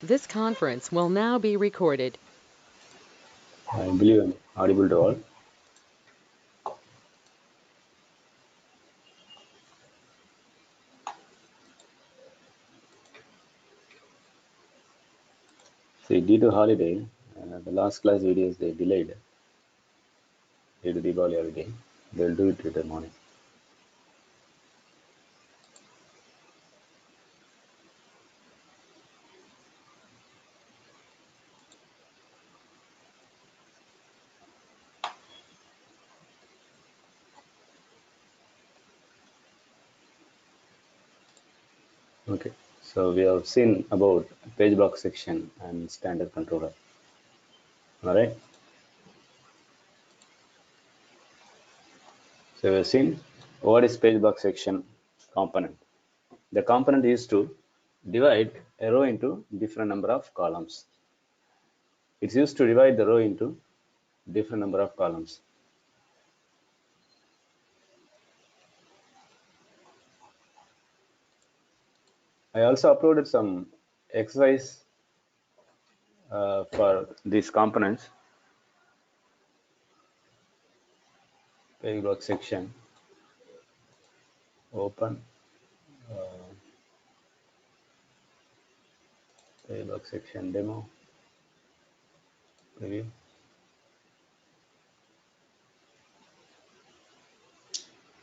This conference will now be recorded. I believe I'm audible to all. See, due to holiday, the last class videos they delayed due to Diwali holiday. They'll do it later morning. Okay. So we have seen about page block section and standard controller. All right. So we've seen what is page block section component. The component is to divide a row into different number of columns. It's used to divide the row into different number of columns. I also uploaded some exercise for these components. Page block section, open, page block section demo, preview.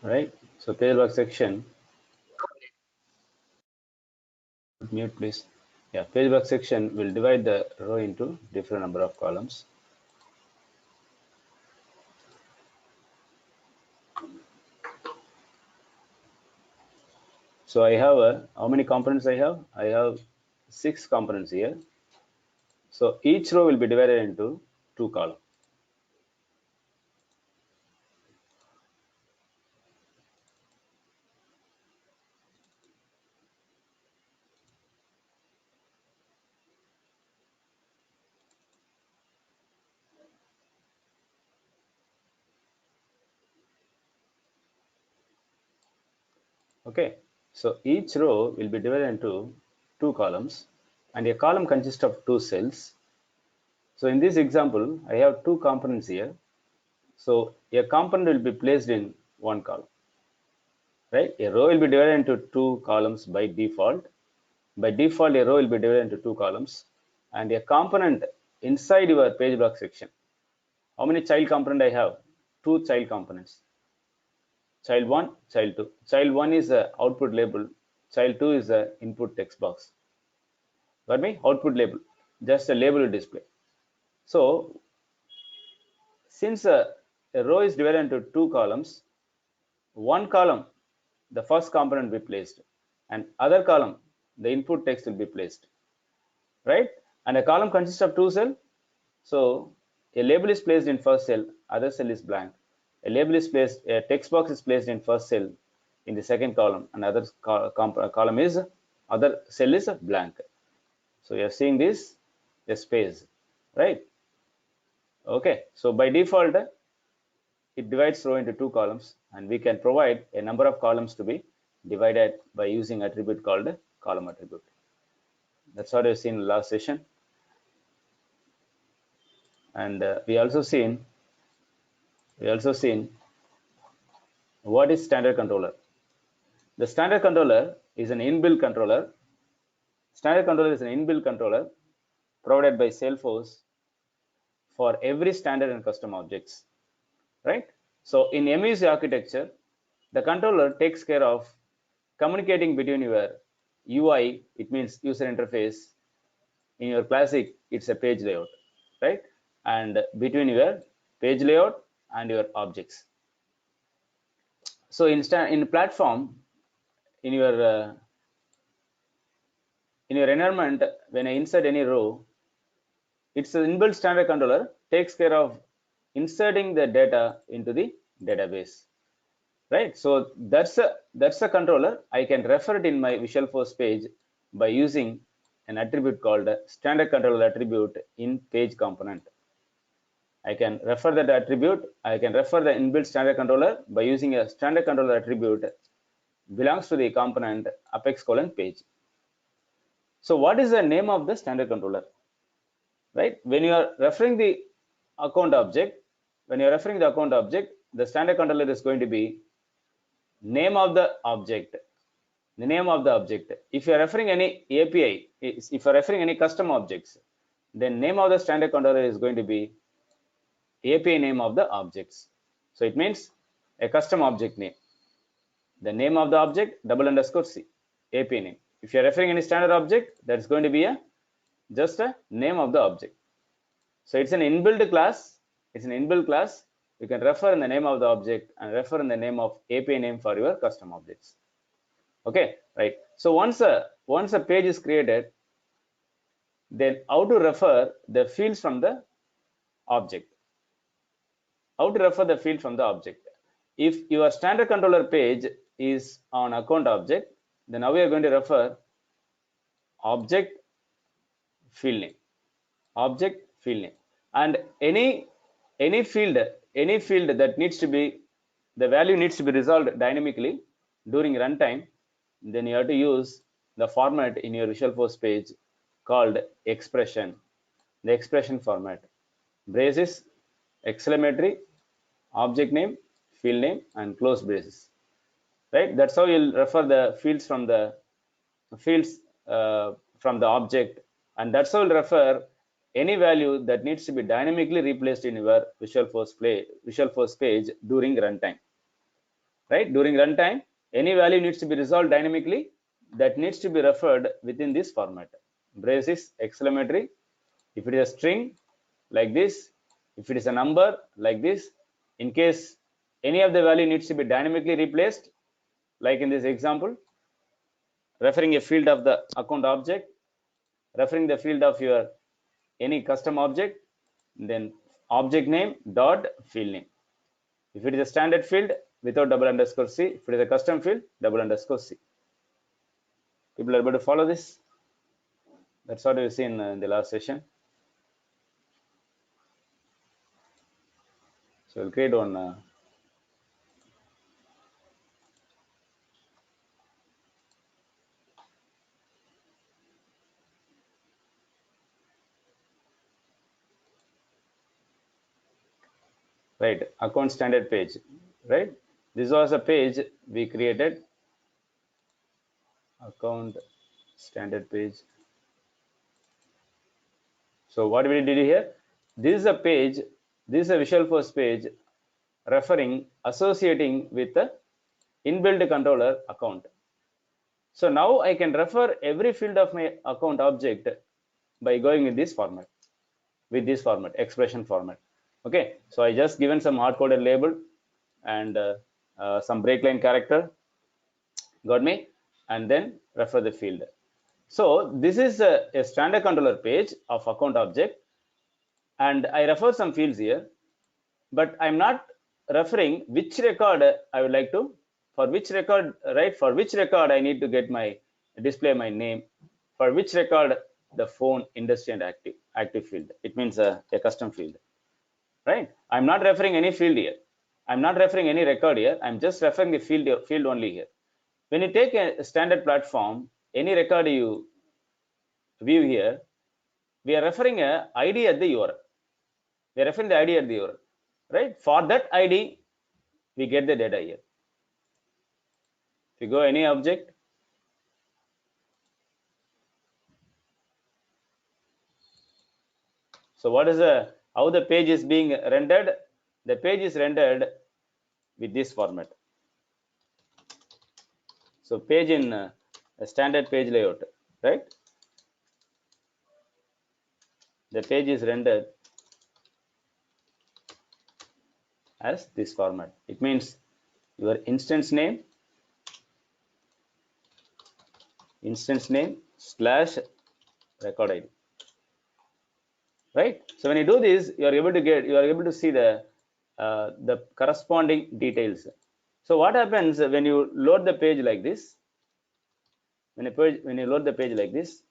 Right. So page block section, mute please. Yeah, page block section will divide the row into different number of columns. So I have how many components I have? I have 6 components here. So each row will be divided into 2 columns. Okay. So each row will be divided into 2 columns, and a column consists of 2 cells. So in this example, I have 2 components here. So a component will be placed in one column, right? A row will be divided into 2 columns by default. By default, a row will be divided into 2 columns, and a component inside your page block section. How many child component I have? 2 child components. Child 1, child 2. Child 1 is the output label. Child 2 is the input text box. Got me? Output label. Just a label display. So since a row is divided into 2 columns, one column, the first component will be placed, and other column, the input text will be placed, right? And a column consists of 2 cells. So a label is placed in first cell, other cell is blank. A label is placed, a text box is placed in first cell in the second column, and other column is, other cell is blank. So you are seeing this, a space, right? Okay, so by default, it divides row into 2 columns, and we can provide a number of columns to be divided by using attribute called column attribute. That's what we've seen in the last session. And we also seen what is standard controller. The standard controller is an inbuilt controller. Standard controller is an inbuilt controller provided by Salesforce for every standard and custom objects, right? So in MVC architecture, the controller takes care of communicating between your UI, it means user interface. In your classic, it's a page layout, right? And between your page layout and your objects. So in platform, in your environment, when I insert any row, it's an inbuilt standard controller takes care of inserting the data into the database, right? So that's a controller. I can refer it in my Visualforce page by using an attribute called standard controller attribute in page component. I can refer that attribute. I can refer the inbuilt standard controller by using a standard controller attribute belongs to the component apex colon page. So what is the name of the standard controller? Right? When you are referring the account object, the standard controller is going to be name of the object. The name of the object. If you are referring any API, if you are referring any custom objects, then name of the standard controller is going to be API name of the objects. So it means a custom object name. The name of the object double underscore C, API name. If you are referring any standard object, that's going to be just a name of the object. So it's an inbuilt class. You can refer in the name of the object and refer in the name of API name for your custom objects. Okay, right. So once a page is created, then how to refer the fields from the object? If your standard controller page is on account object, then now we are going to refer object field name, and any field that needs to be, the value needs to be resolved dynamically during runtime, then you have to use the format in your Visualforce page called expression. The expression format, braces, exclamatory, object name, field name, and close braces. Right? That's how you'll refer the fields from the object, and that's how you'll refer any value that needs to be dynamically replaced in your Visualforce page during runtime. Right? During runtime, any value needs to be resolved dynamically that needs to be referred within this format. Braces, exclamatory. If it is a string, like this. If it is a number, like this. In case any of the value needs to be dynamically replaced, like in this example, referring a field of the account object, referring the field of your any custom object, then object name dot field name. If it is a standard field, without double underscore C. If it is a custom field, double underscore C. People are able to follow this. That's what we've seen in the last session. So we'll create one. Right, account standard page. Right, this was a page we created. Account standard page. So what we did here, this is a page, this is a Visualforce page associating with the inbuilt controller account. So now I can refer every field of my account object by going in this format, expression format. Okay, so I just given some hard-coded label and some breakline character, got me, and then refer the field. So this is a standard controller page of account object, and I refer some fields here, but I'm not referring which record I would like to, for which record, right? For which record I need to get my display my name, for which record the phone, industry, and active field. It means a custom field, right? I'm not referring any field here. I'm not referring any record here. I'm just referring the field only here. When you take a standard platform, any record you view here, we are referring a ID at the URL. We are referring the ID at the URL, right? For that ID, we get the data here. If you go any object, so what is how the page is being rendered? The page is rendered with this format. So page in a standard page layout, right? The page is rendered as this format. It means your instance name slash record ID, right? So when you do this, you are able to see the corresponding details. So what happens when you load the page like this? When you load the page like this,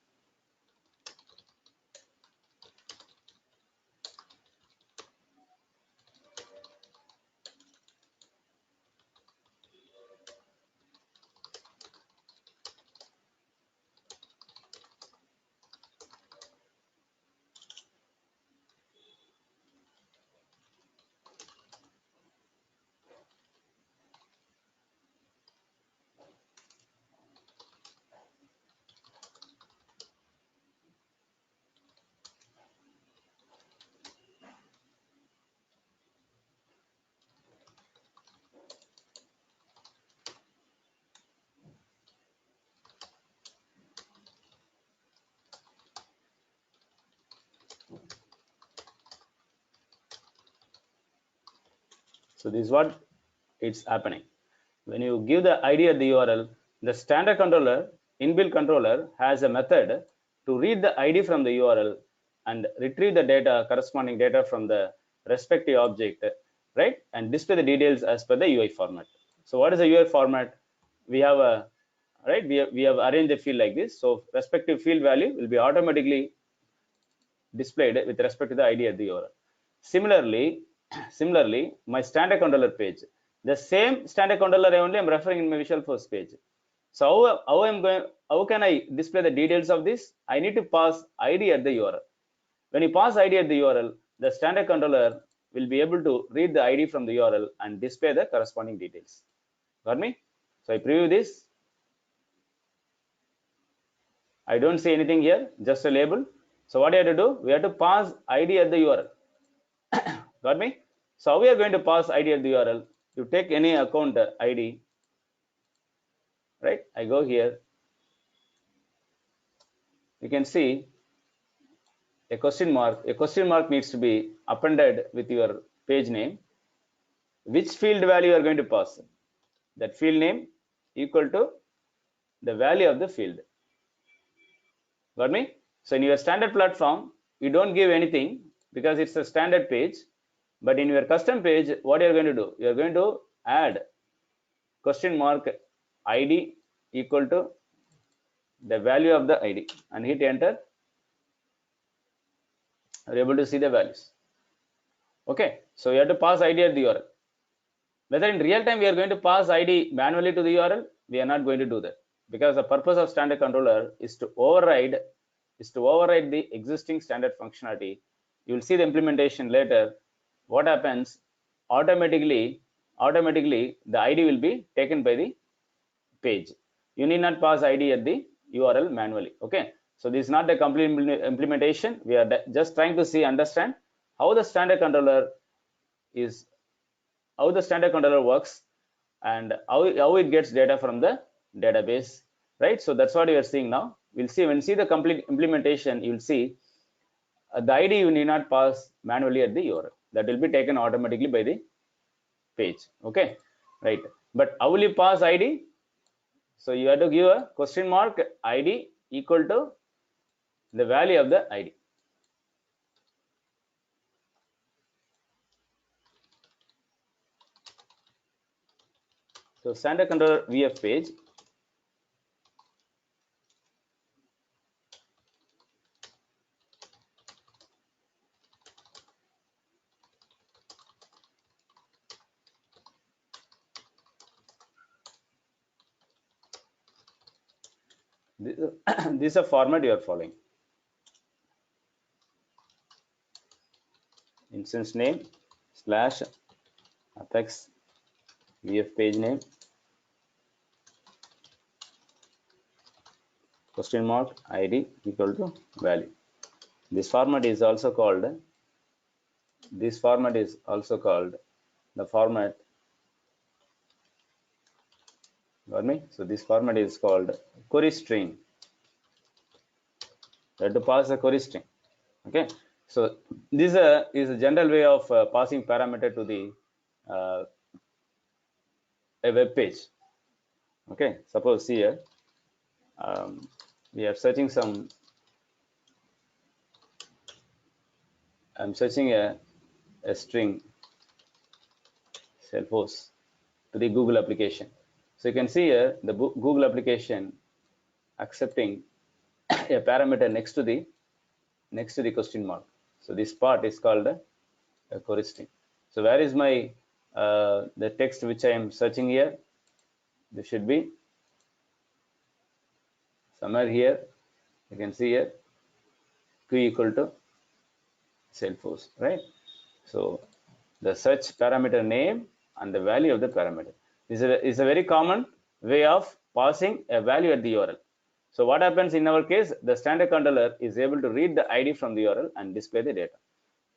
So this is what it's happening. When you give the ID at the URL, the standard controller, inbuilt controller, has a method to read the ID from the URL and retrieve the data, corresponding data from the respective object, right? And display the details as per the UI format. So what is the UI format? We have a, right? We have arranged the field like this. So respective field value will be automatically displayed with respect to the ID at the URL. Similarly, my standard controller page, the same standard controller only I'm referring in my Visualforce page. So how can I display the details of this? I need to pass ID at the URL. When you pass ID at the URL, the standard controller will be able to read the ID from the URL and display the corresponding details. Got me? So I preview this. I don't see anything here, just a label. So what do you have to do? We have to pass ID at the URL. Got me? So how we are going to pass ID at the URL? You take any account ID, right? I go here. You can see a question mark. A question mark needs to be appended with your page name. Which field value you are going to pass? That field name equal to the value of the field. Got me? So in your standard platform, you don't give anything because it's a standard page. But in your custom page, what you're going to do? You're going to add question mark ID equal to the value of the ID and hit enter. You're able to see the values. Okay, so you have to pass ID at the URL. Whether in real time we are going to pass ID manually to the URL, we are not going to do that because the purpose of standard controller is to override the existing standard functionality. You will see the implementation later. What happens? Automatically the ID will be taken by the page. You need not pass ID at the URL manually. Okay, so this is not the complete implementation. We are just trying to understand how the standard controller works and how it gets data from the database, right? So that's what we are seeing now. We'll see when you see the complete implementation. You'll see the ID you need not pass manually at the URL. That will be taken automatically by the page. Okay, right? But how will you pass ID? So you have to give a question mark ID equal to the value of the ID. So standard controller VF page. This, this is a format you are following. Instance name slash apex VF page name question mark ID equal to value. This format is also called the format. Got me? So this format is called query string. You have to pass a query string. Okay, so this is a general way of passing parameter to the a web page. Okay, suppose here we are searching some. I'm searching a string Salesforce to the Google application. So you can see here the Google application accepting a parameter next to the question mark. So this part is called a query string. So where is my the text which I am searching here? This should be somewhere here. You can see here q equal to Salesforce, right? So the search parameter name and the value of the parameter. This is a very common way of passing a value at the URL. So what happens in our case? The standard controller is able to read the ID from the URL and display the data.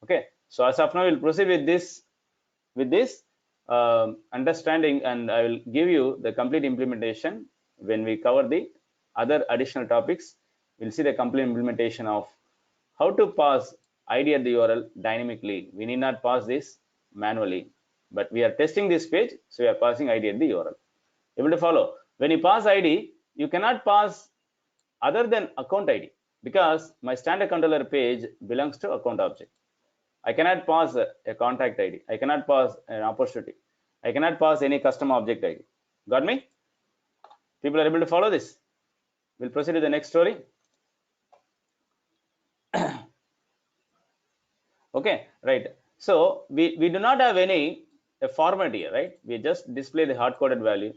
Okay. So as of now, we'll proceed with this understanding, and I will give you the complete implementation when we cover the other additional topics. We'll see the complete implementation of how to pass ID at the URL dynamically. We need not pass this manually, but we are testing this page, so we are passing ID at the URL. Able to follow? When you pass ID, you cannot pass other than account ID, because my standard controller page belongs to account object. I cannot pass a contact ID. I cannot pass an opportunity. I cannot pass any custom object ID. Got me? People are able to follow this. We'll proceed to the next story. Okay, right. So we do not have any a format here, right? We just display the hard-coded value.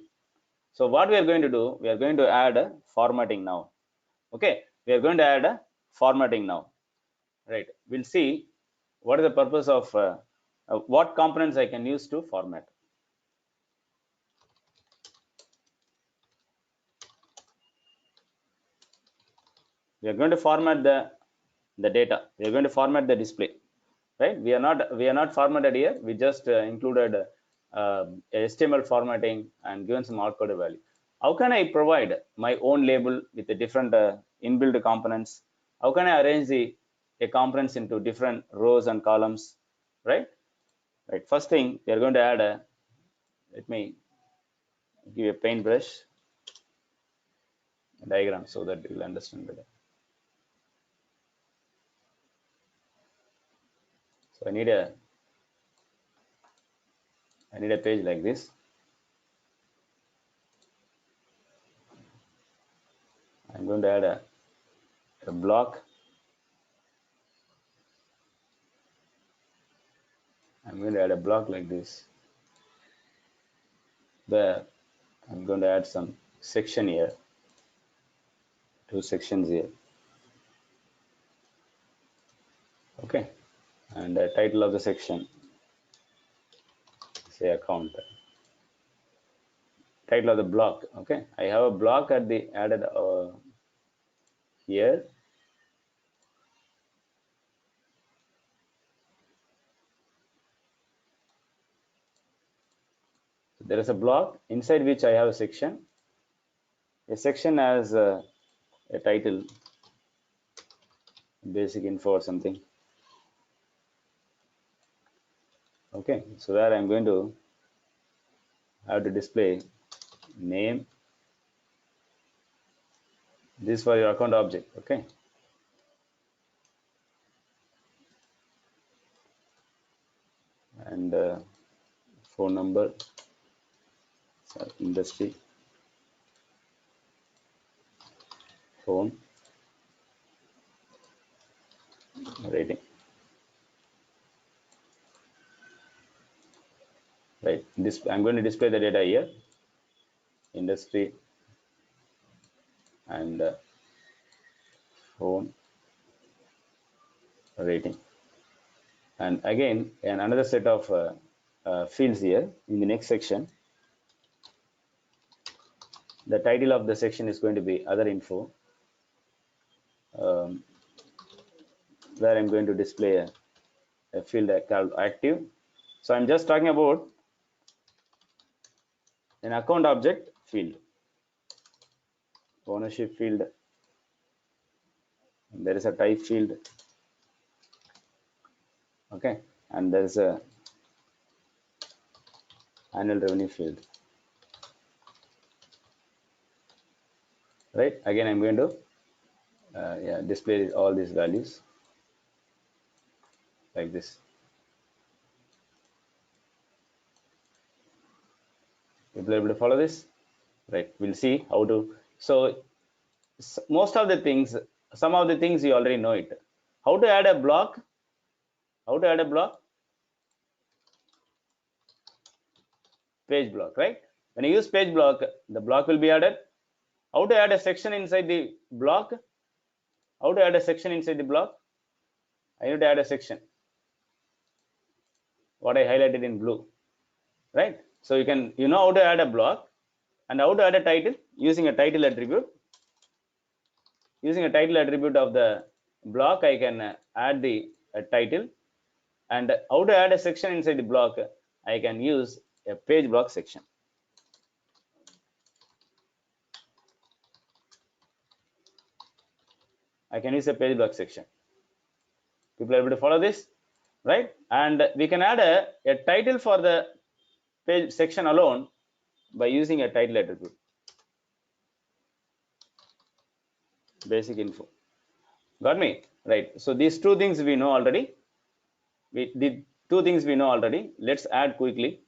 So what we are going to do, we are going to add a formatting now. Okay, we are going to add a formatting now. Right. We'll see what is the purpose of what components I can use to format. We are going to format the data. We are going to format the display. Right? We are not formatted here. We just included HTML formatting and given some hard-coded value. How can I provide my own label with the different inbuilt components? How can I arrange the components into different rows and columns? Right? Right. First thing, we are going to add a. Let me give a paintbrush diagram so that you'll understand better. So I need a page like this. I'm going to add a block. I'm going to add a block like this. There, I'm going to add some section here, 2 sections here. Okay, and the title of the section, say account. Title of the block. Okay, I have a block at the added here. So there is a block inside which I have a section. A section has a title, basic info or something. Okay, so where I'm going to have to display name. This for your account object. Okay, and phone number, industry, phone, rating. Right, this I'm going to display the data here, industry, and phone, rating, and again another set of fields here in the next section. The title of the section is going to be other info, where I'm going to display a field called active. So I'm just talking about an account object field, ownership field. There is a type field. Okay, and there is a annual revenue field. Right, again I'm going to display all these values like this. People are able to follow this? Right, we'll see how to. So most of the things, some of the things you already know it. How to add a block? How to add a block? Page block, right? When you use page block, the block will be added. How to add a section inside the block? How to add a section inside the block? I need to add a section. What I highlighted in blue, right? So you know how to add a block and how to add a title using a title attribute. Using a title attribute of the block, I can add the title. And how to add a section inside the block, I can use a page block section. I can use a page block section. People are able to follow this, right? And we can add a title for the page section alone by using a title attribute. Basic info. Got me? Right. So these two things we know already. The two things we know already. Let's add quickly.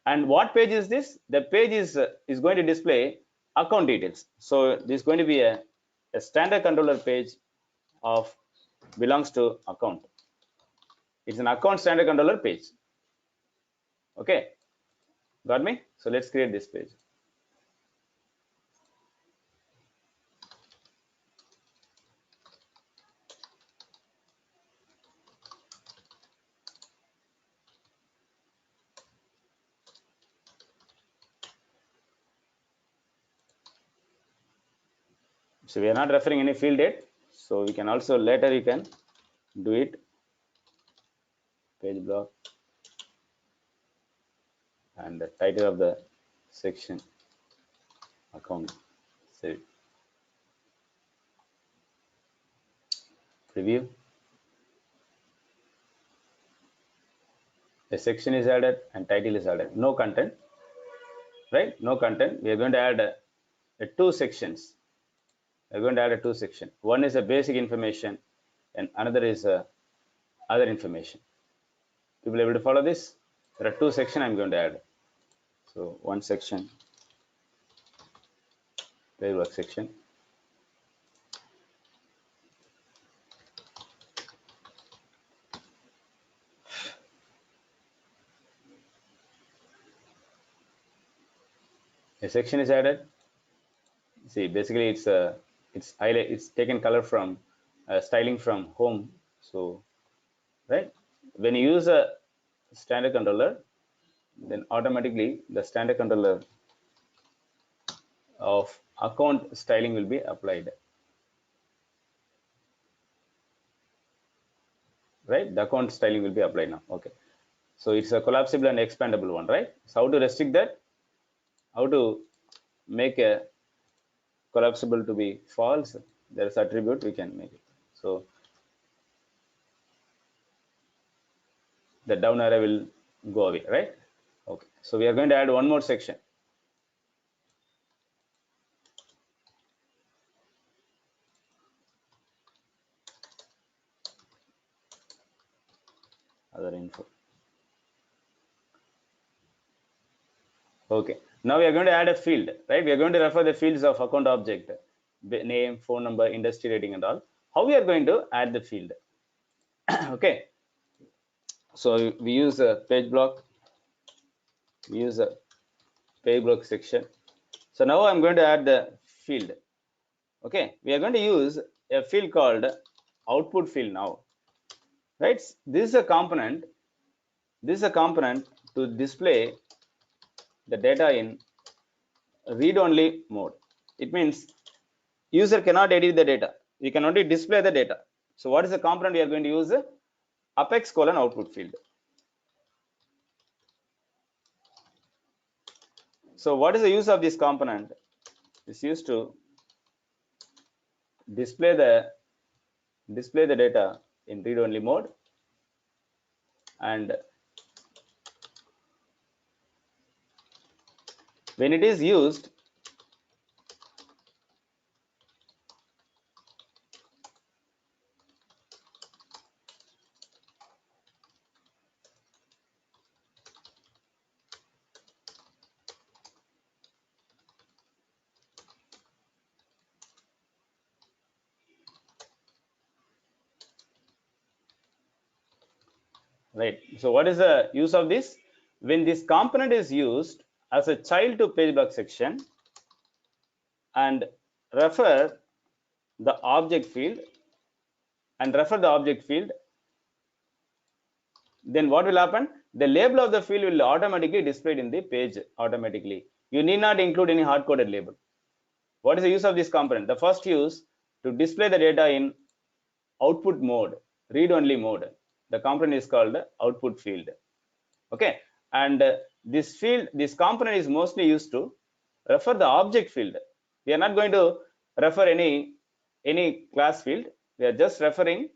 And what page is this? The page is going to display account details. So this is going to be a standard controller page of belongs to account. It's an account standard controller page. Okay, got me? So let's create this page. So we are not referring any field date. So we can also later you can do it. Page block and the title of the section account. Save. Preview. A section is added and title is added. No content, right? No content. We are going to add two sections. We are going to add two sections. One is a basic information and another is other information. People able to follow this? There are two sections I'm going to add. So one section, page work section. A section is added. See, basically it's highlight. It's taken color from styling from home. So, right, when you use a standard controller, then automatically the standard controller of account styling will be applied. Right, the account styling will be applied now. Okay, so it's a collapsible and expandable one, right? So how to restrict that? How to make a collapsible to be false? There's attribute we can make it. So the down arrow will go away, right? Okay, so we are going to add one more section. Other info. Okay, now we are going to add a field, right? We are going to refer the fields of account object, name, phone number, industry rating and all. How we are going to add the field? Okay, so we use a page block, we use a page block section. So now I'm going to add the field. Okay, we are going to use a field called output field now, right? This is a component to display the data in read-only mode. It means user cannot edit the data. We can only display the data. So what is the component we are going to use? Apex colon output field. So what is the use of this component? It's used to display the data in read-only mode, and when it is used, right? So what is the use of this? When this component is used as a child to page block section and refer the object field then what will happen? The label of the field will automatically displayed in the page automatically. You need not include any hard-coded label. What is the use of this component? The first use to display the data in output mode, read-only mode. The component is called output field. Okay, and this component is mostly used to refer the object field. We are not going to refer any class field. We are just referring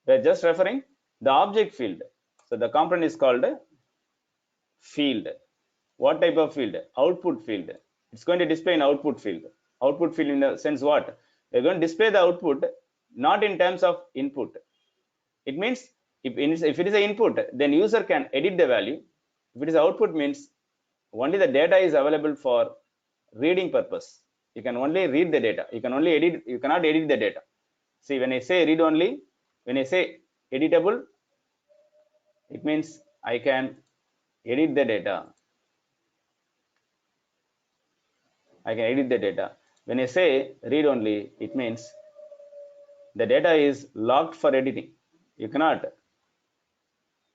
We're just referring the object field. So the component is called field. What type of field? Output field. It's going to display an output field. Output field in the sense what? We're going to display the output not in terms of input. It means if it is an input, then user can edit the value. If it is output, means only the data is available for reading purpose. You can only read the data. You can only edit. You cannot edit the data. See, when I say read only, when I say editable, it means I can edit the data. I can edit the data. When I say read only, it means the data is locked for editing. You cannot,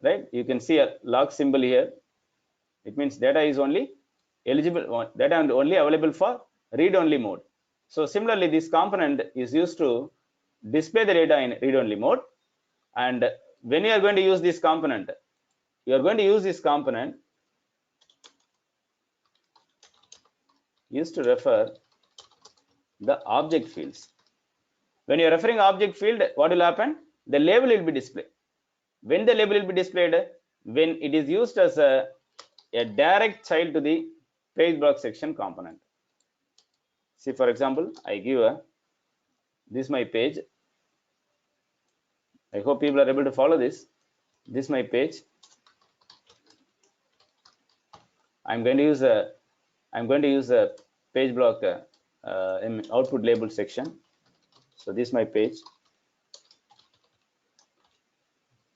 right? You can see a lock symbol here. It means data is only eligible, data only available for read only mode. So similarly, this component is used to display the data in read only mode. And when you are going to use this component, you are going to use this component used to refer the object fields. When you are referring object field, what will happen? The label will be displayed. When the label will be displayed? When it is used as a direct child to the page block section component. See, for example, I give this my page. I hope people are able to follow this. This my page. I'm going to use a page block in output label section. So this is my page.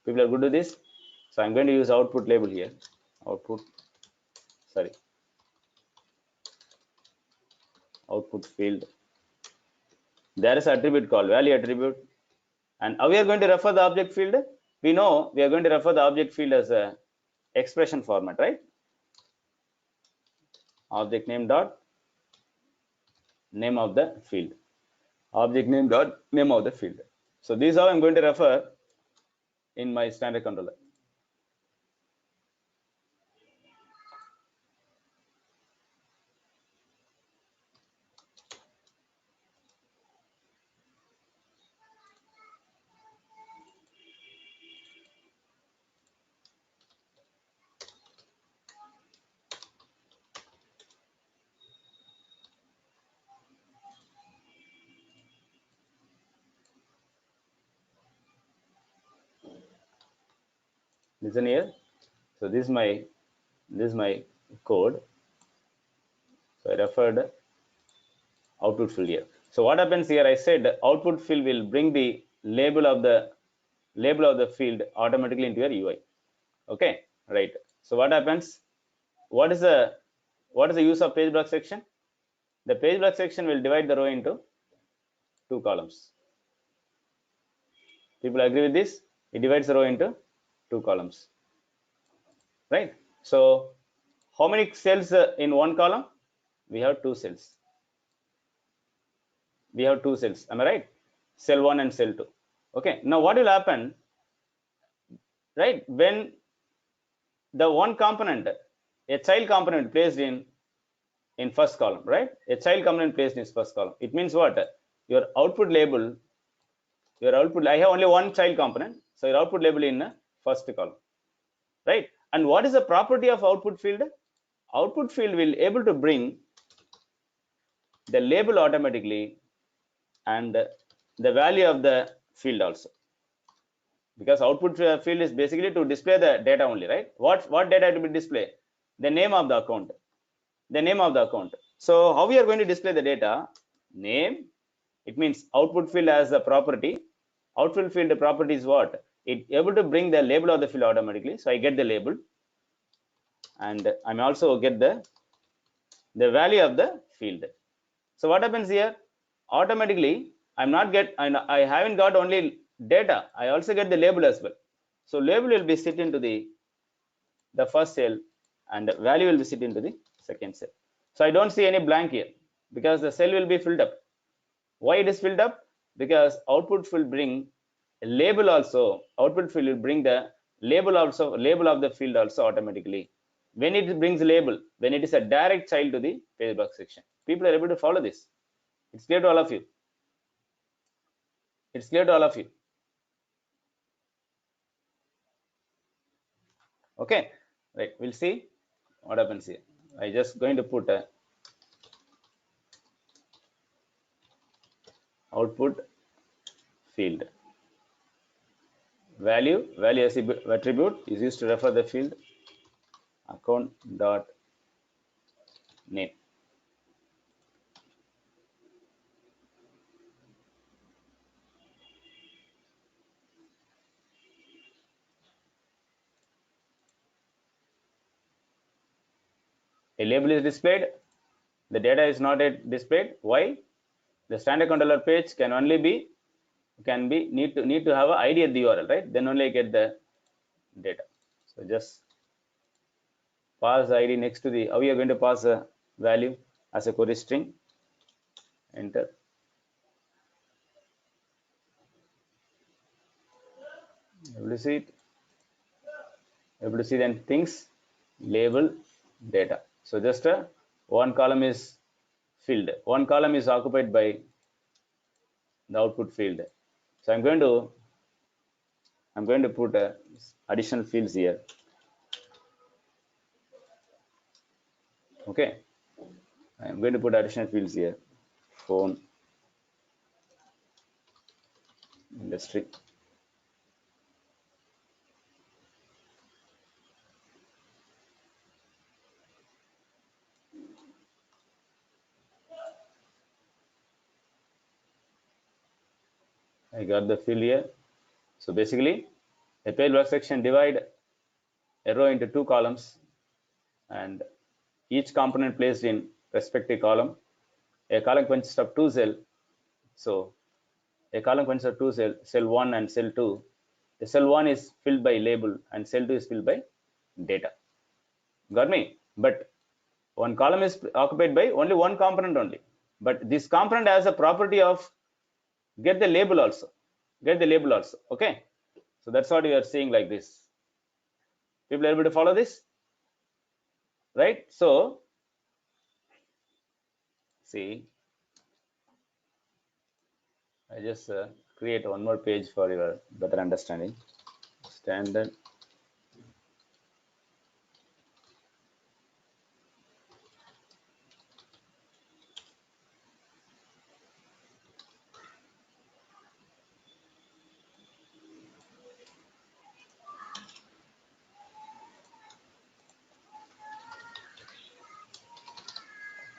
People are good to this. So I'm going to use output label here. Output field. There is an attribute called value attribute. And how we are going to refer the object field? We know we are going to refer the object field as a expression format, right? Object name dot name of the field. Object name dot name of the field. So this is how I'm going to refer in my standard controller. Listen here. So this is my code. So I referred output field here. So what happens here? I said output field will bring the label of the field automatically into your UI. Okay, right. So what happens? What is the use of page block section? The page block section will divide the row into two columns. People agree with this? It divides the row into two columns, right? So how many cells in one column? We have two cells. Am I right? Cell 1 and cell 2. Okay, now what will happen, right? When the one component, a child component placed in first column, right? A child component placed in first column. It means what? Your output label, I have only one child component, so your output label in first column, right? And what is the property of output field? Output field will able to bring the label automatically and the value of the field also, because output field is basically to display the data only, right? What data to be displayed? The name of the account. So how we are going to display the data? Name. It means output field as a property. Output field property is what? It able to bring the label of the field automatically. So I get the label, and I'm also get the value of the field. So what happens here? Automatically, I haven't got only data. I also get the label as well. So label will be sit into the first cell, and the value will be sit into the second cell. So I don't see any blank here because the cell will be filled up. Why it is filled up? Because output will bring a label also. Output field will bring the label of the field also automatically. When it brings label, when it is a direct child to the page block section. People are able to follow this. It's clear to all of you. Okay, right, we'll see what happens here. I just going to put a output field. Value as attribute is used to refer the field account dot name. A label is displayed. The data is not yet displayed. Why? The standard controller page can only be need to have an ID at the URL, right? Then only I get the data. So just pass the ID next to the, how you are going to pass a value as a query string. Enter. Able to see it. Able to see then things, label, data. So just one column is filled. One column is occupied by the output field. So I'm going to put additional fields here. Okay, I'm going to put additional fields here. Phone, industry. I got the field here. So basically, a page block section divide a row into two columns, and each component placed in respective column. A column consists of two cells. So a column consists of two cells, cell 1 and cell 2. The cell 1 is filled by label and cell 2 is filled by data. Got me? But one column is occupied by only one component only. But this component has a property of get the label also. Get the label also. Okay. So that's what we are seeing like this. People are able to follow this? Right? So, see, I just create one more page for your better understanding. Standard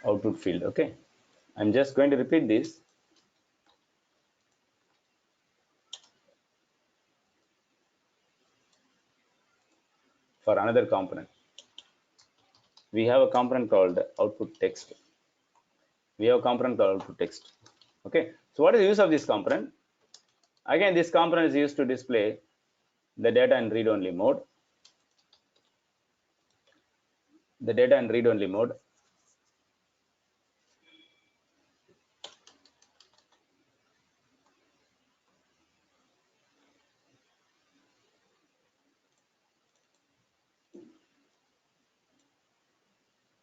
output field. Okay. I'm just going to repeat this. For another component. We have a component called output text. We have a component called output text. Okay. So what is the use of this component? Again, this component is used to display the data in read-only mode. The data in read-only mode.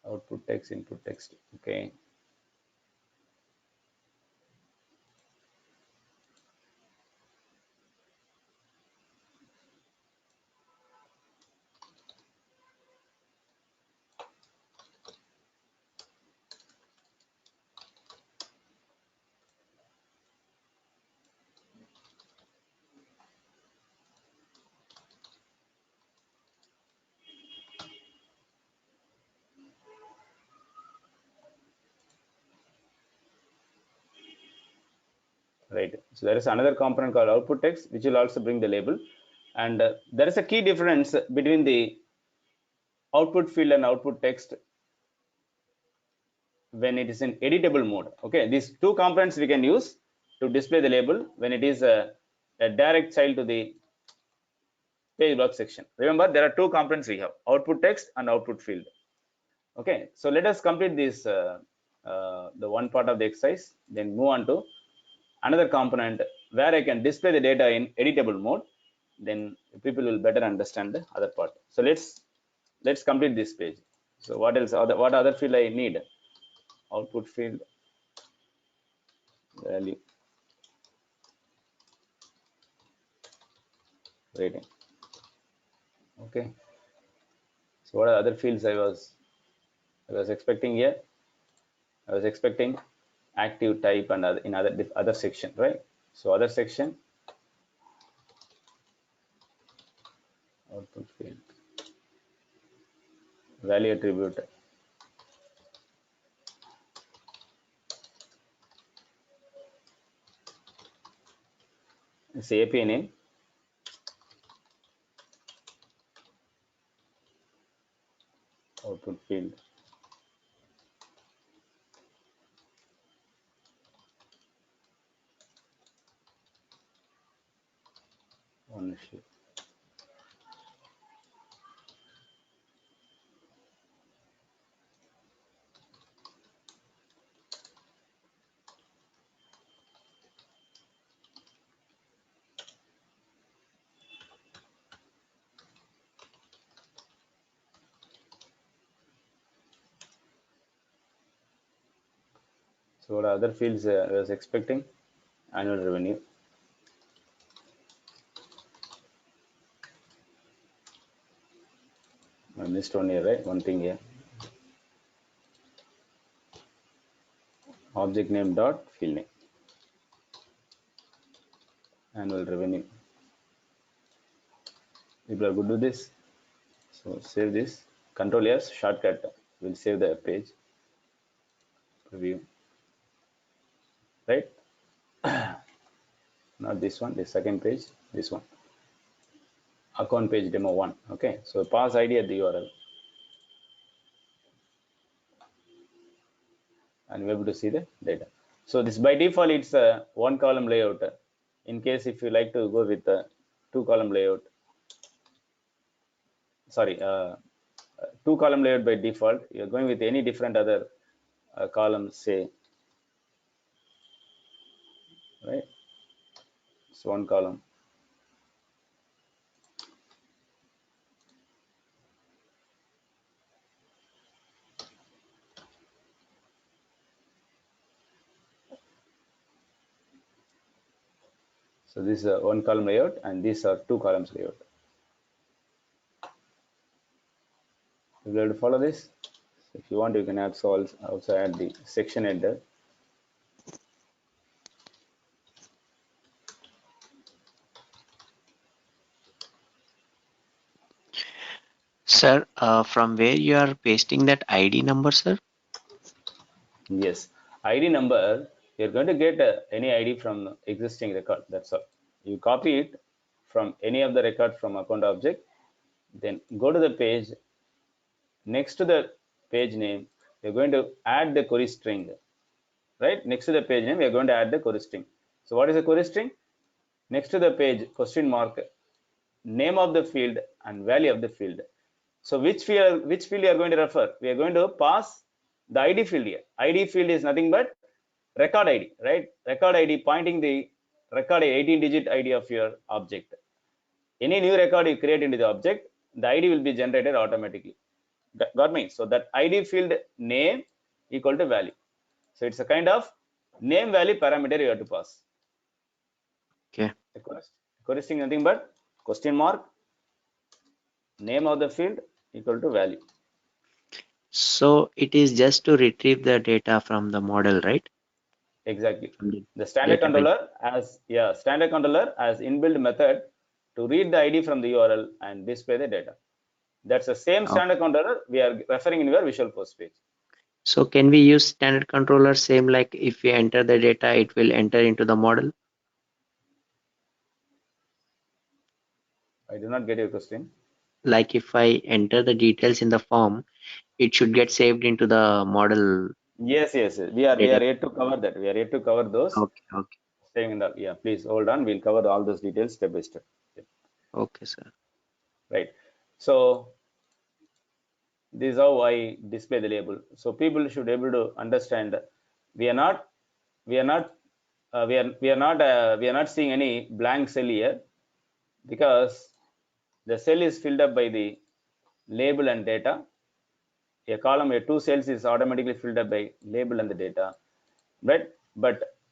Output text, input text. Okay. Right. So there is another component called output text, which will also bring the label. And there is a key difference between the output field and output text when it is in editable mode. Okay, these two components we can use to display the label when it is a direct child to the page block section. Remember, there are two components we have: output text and output field. Okay, so let us complete this the one part of the exercise, then move on to another component where I can display the data in editable mode. Then people will better understand the other part. So let's complete this page. So what else? What other field I need? Output field, value, rating. Okay. So what are other fields I was expecting here? I was expecting active type and other, in other section, right? So other section, output field, value attribute, it's API name, output field, ownership. So what are other fields I was expecting? Annual revenue. I missed one here, right? One thing here. Object name dot field name. Annual revenue. People are good with this. So save this. Control S shortcut will save the page. Preview. Right? Not this one, the second page, this one. Account page demo 1. Okay. So pass ID at the URL. And we're able to see the data. So this by default, it's a one column layout. In case if you like to go with a two column layout, sorry, two column layout by default, you're going with any different other columns, say, right? So one column. So this is a one column layout, and these are two columns layout. You'll be able to follow this. So if you want, you can also add the section header. Sir, from where you are pasting that ID number, sir? Yes, ID number, you're going to get any ID from existing record. That's all. You copy it from any of the record from account object, then go to the page. Next to the page name, you're going to add the query string, right? Next to the page name, you're going to add the query string. So what is a query string? Next to the page, question mark, name of the field and value of the field. So which field you are going to refer? We are going to pass the ID field here. ID field is nothing but record ID, right? Record ID pointing the record 18-digit ID of your object. Any new record you create into the object, the ID will be generated automatically. Got me? So that ID field name equal to value. So it's a kind of name value parameter you have to pass. Okay. Corresponding nothing but question mark, name of the field equal to value. So it is just to retrieve the data from the model, right? Exactly. The The standard database. controller has inbuilt method to read the ID from the URL and display the data. That's the same standard controller we are referring in your Visualforce page. So can we use standard controller same like if we enter the data, it will enter into the model? I do not get your question. Like if I enter the details in the form, it should get saved into the model Yes. We are data. yet to cover that. We are yet to cover those. Okay. Staying in that. Yeah, please hold on. We'll cover all those details step by step. Okay, sir. Right. So this is how I display the label. So people should be able to understand. We are not seeing any blank cell here, because the cell is filled up by the label and data. A column, two cells is automatically filled up by label and the data. But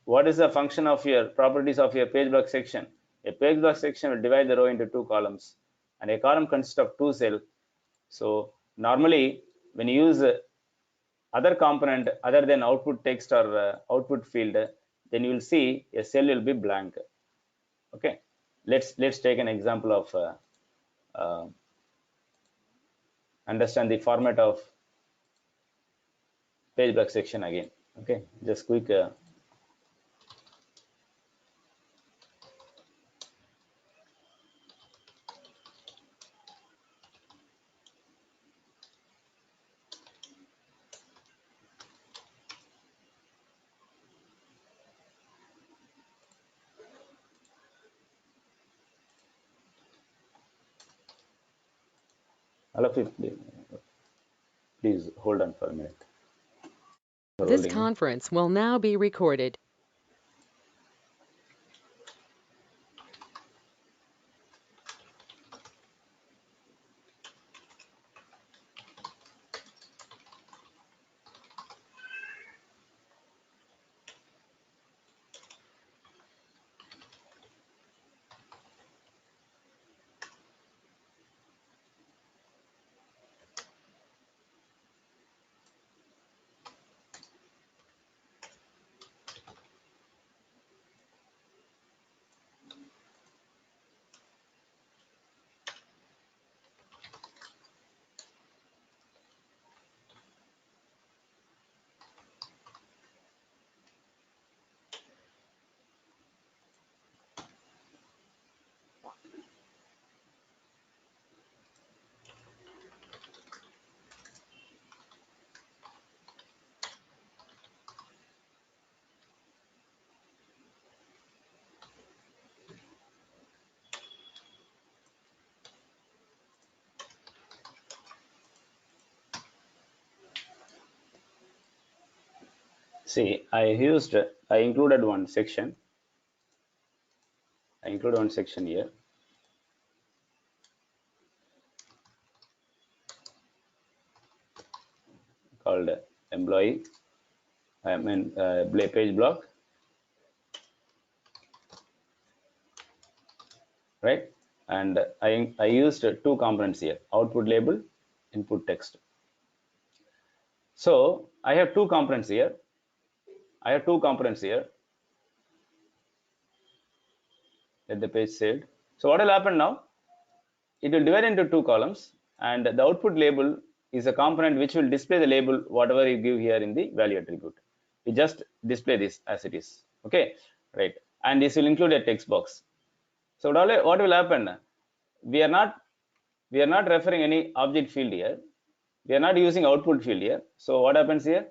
what is the function of your properties of your page block section? A page block section will divide the row into two columns, and a column consists of two cells. So Normally, when you use other component other than output text or output field, then you will see a cell will be blank. Okay, let's take an example of understand the format of page break section again. Okay, just quick all of you, please hold on for a minute. This Holding. conference will now be recorded. See, I included one section. I included one section here called employee. I mean page block, right? And I used two components here: output label, input text. So I have two components here. Let the page saved. So what will happen now? It will divide into two columns, and the output label is a component which will display the label whatever you give here in the value attribute. We just display this as it is. Okay, right? And this will include a text box. So what will happen? We are not referring any object field here. We are not using output field here. So what happens here?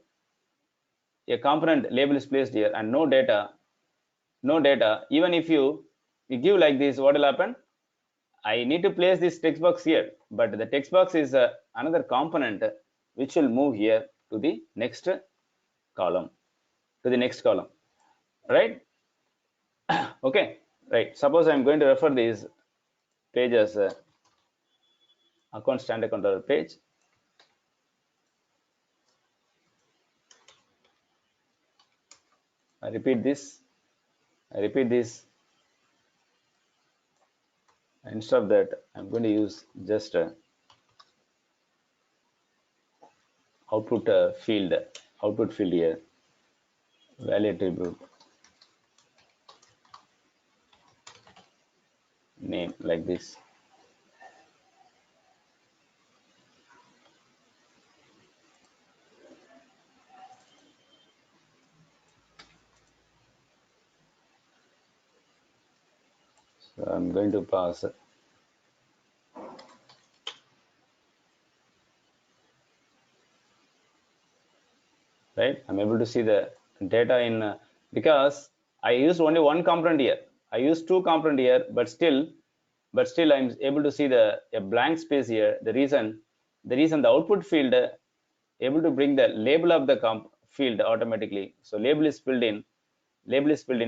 A component label is placed here and no data. Even if you give like this, what will happen? I need to place this text box here, but the text box is another component which will move here to the next column, right? Okay, right. Suppose I'm going to refer these pages account standard controller page. I repeat this. Instead of that, I'm going to use just output field here, value attribute name like this. So I'm going to pass, right? I'm able to see the data in because I used only one component here. I used two component here, but still I'm able to see a blank space here. The reason the output field able to bring the label of the field automatically. So label is filled in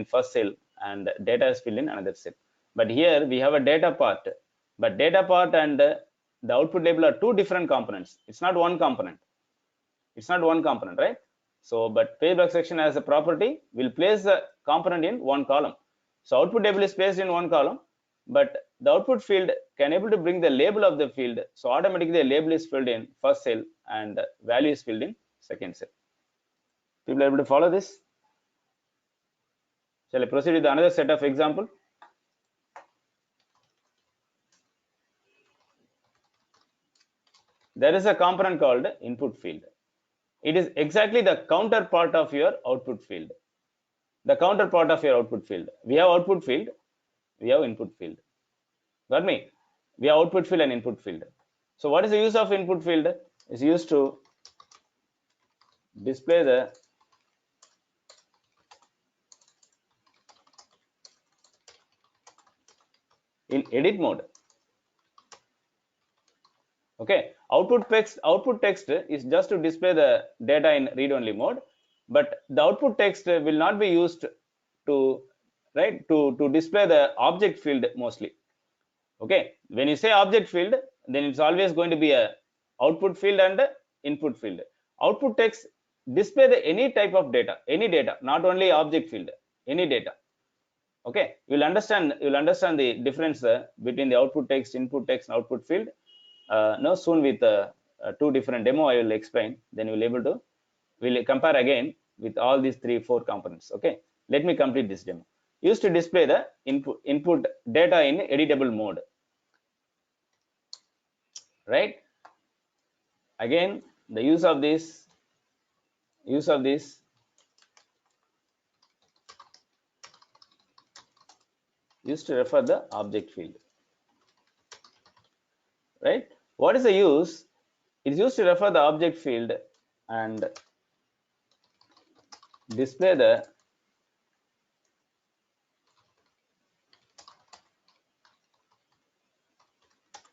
first cell and data is filled in another cell. But here we have a data part, but data part and the output label are two different components. It's not one component, right? So but page break section as a property will place the component in one column. So output label is placed in one column, but the output field can able to bring the label of the field. So automatically the label is filled in first cell and value is filled in second cell. People are able to follow this? Shall I proceed with another set of example? There is a component called input field. It is exactly the counterpart of your output field. The counterpart of your output field. We have output field, we have input field. Got me? We have output field and input field. So what is the use of input field? It's used to display the in edit mode. Okay, output text is just to display the data in read only mode, but the output text will not be used to to display the object field mostly. Okay, when you say object field, then it's always going to be a output field and a input field. Output text display the any type of data, any data, not only object field, any data. Okay, you'll understand the difference between the output text, input text, and output field. Now soon with two different demo I will explain. Then you will able to we'll compare again with all these 3-4 components. Okay, let me complete this demo. Used to display the input data in editable mode. Right. Again, the use of this used to refer the object field. Right. What is the use? It is used to refer the object field and display the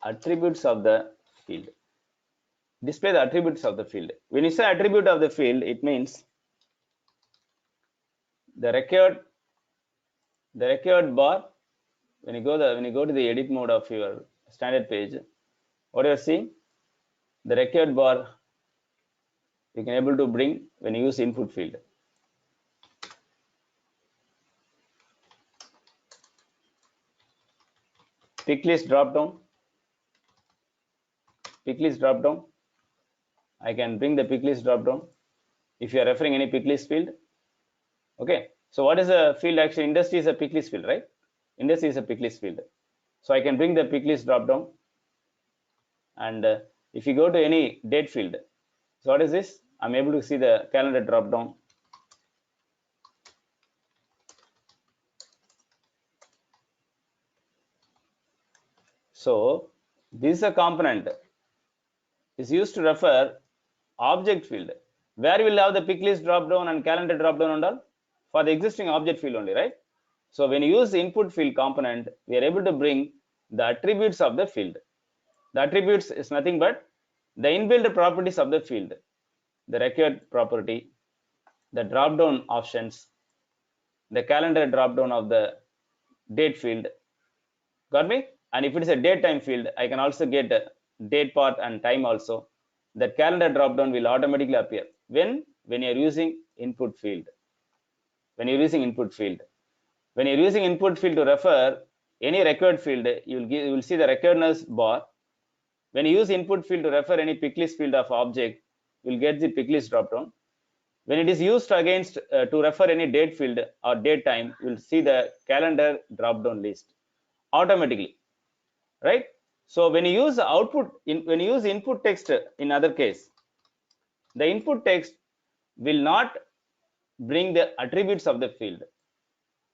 attributes of the field. Display the attributes of the field. When you say attribute of the field, it means the required bar. When you go to the edit mode of your standard page, what you are seeing, the required bar you can able to bring when you use input field. Pick list drop down. I can bring the pick list drop down if you are referring any pick list field. Okay, so what is a field? Actually, industry is a pick list field, right? Industry is a pick list field. So I can bring the pick list drop down, and if you go to any date field, so what is this? I'm able to see the calendar drop down. So this is a component is used to refer object field, where we will have the pick list drop down and calendar drop down and all for the existing object field only, right? So when you use the input field component, we are able to bring the attributes of the field. The attributes is nothing but the inbuilt properties of the field, the required property, the drop down options, the calendar drop down of the date field. Got me? And if it is a date time field, I can also get a date part and time also. That calendar drop down will automatically appear when you're using input field. When you're using input field to refer any required field, you will see the requiredness bar. When you use input field to refer any pick list field of object, you'll get the pick list drop down. When it is used against to refer any date field or date time, you'll see the calendar drop down list automatically, right? So when you use when you use input text in other case, the input text will not bring the attributes of the field.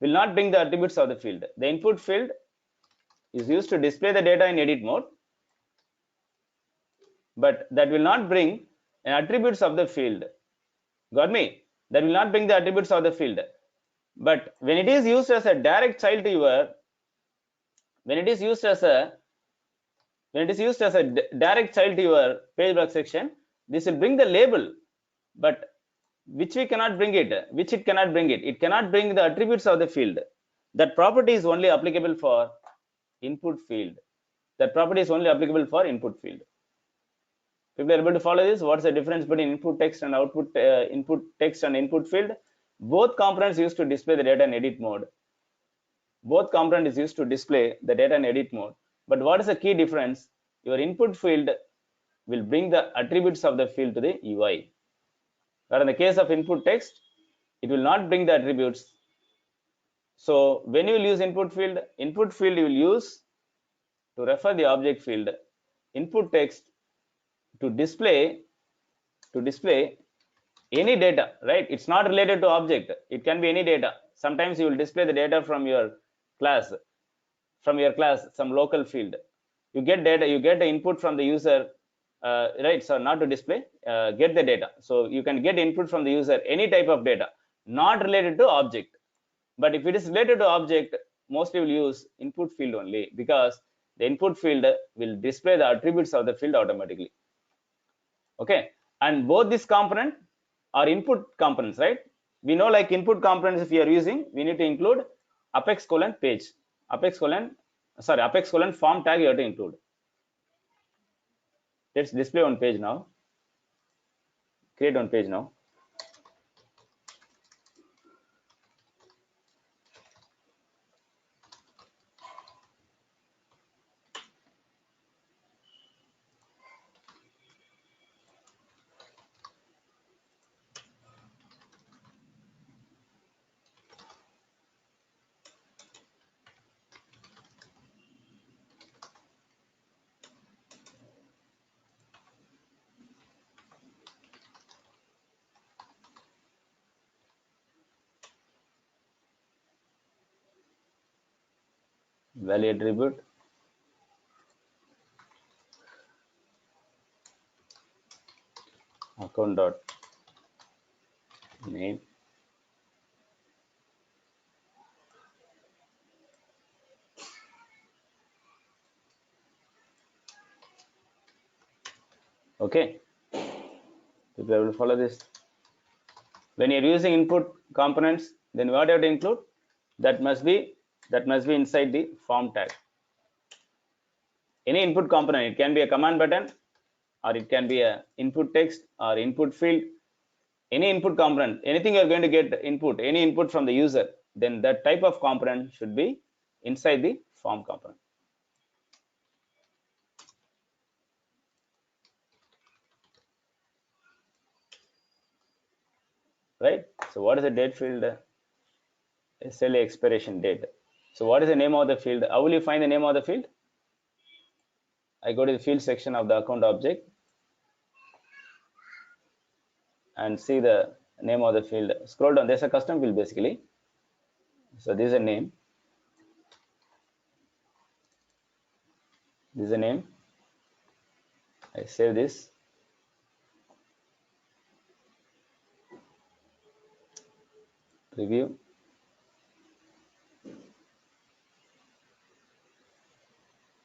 The input field is used to display the data in edit mode, but that will not bring an attributes of the field. Got me? That will not bring the attributes of the field. But when it is used as a direct child to your, direct child to your page block section, this will bring the label, but which it cannot bring it. It cannot bring the attributes of the field. That property is only applicable for input field. People are able to follow this. What's the difference between input text and input field? Both components used to display the data in edit mode. both component is used to display the data in edit mode. But what is the key difference? Your input field will bring the attributes of the field to the UI. But in the case of input text, it will not bring the attributes. So when you will use input field you will use to refer the object field, input text to display any data, right? It's not related to object. It can be any data. Sometimes you will display the data from your class, some local field. You get data, you get the input from the user, right? So not to display, get the data. So you can get input from the user, any type of data, not related to object. But if it is related to object, mostly will use input field only, because the input field will display the attributes of the field automatically. Okay, and both this component are input components, right? We know, like, input components, if you are using, we need to include apex colon page, apex colon form tag you have to include. Let's display on page now, create on page now. Value attribute, account dot name, okay. People will follow this. When you're using input components, then what you have to include, that must be inside the form tag. Any input component, it can be a command button, or it can be a input text or input field. Any input component, anything you're going to get input, any input from the user, then that type of component should be inside the form component. Right? So what is the date field? SLA expiration date. So what is the name of the field? How will you find the name of the field? I go to the field section of the account object and see the name of the field. Scroll down, there's a custom field basically. So this is a name. This is a name. I save this. Preview.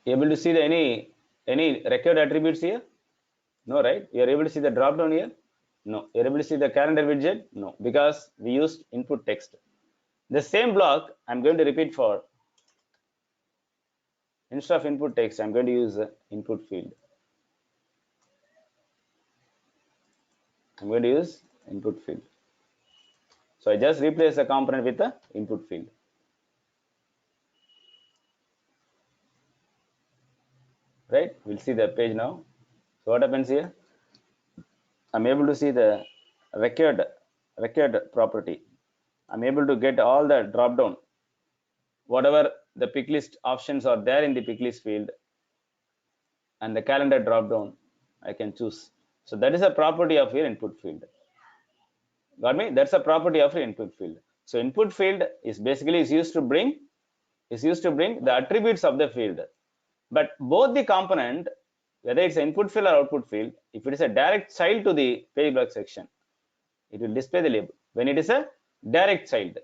Able to see the any record attributes here? No, right? You're able to see the drop down here? No. You're able to see the calendar widget? No, because we used input text. The same block I'm going to repeat for, instead of input text, I'm going to use the input field. I'm going to use input field. So I just replace the component with the input field. Right? We'll see the page now. So what happens here? I'm able to see the record property. I'm able to get all the drop down, whatever the pick list options are there in the pick list field, and the calendar drop down I can choose. So that is a property of your input field. Got me? That's a property of your input field. So input field is basically used to bring the attributes of the field. But both the component, whether it's an input field or output field, if it is a direct child to the page block section, it will display the label. When it is a direct child,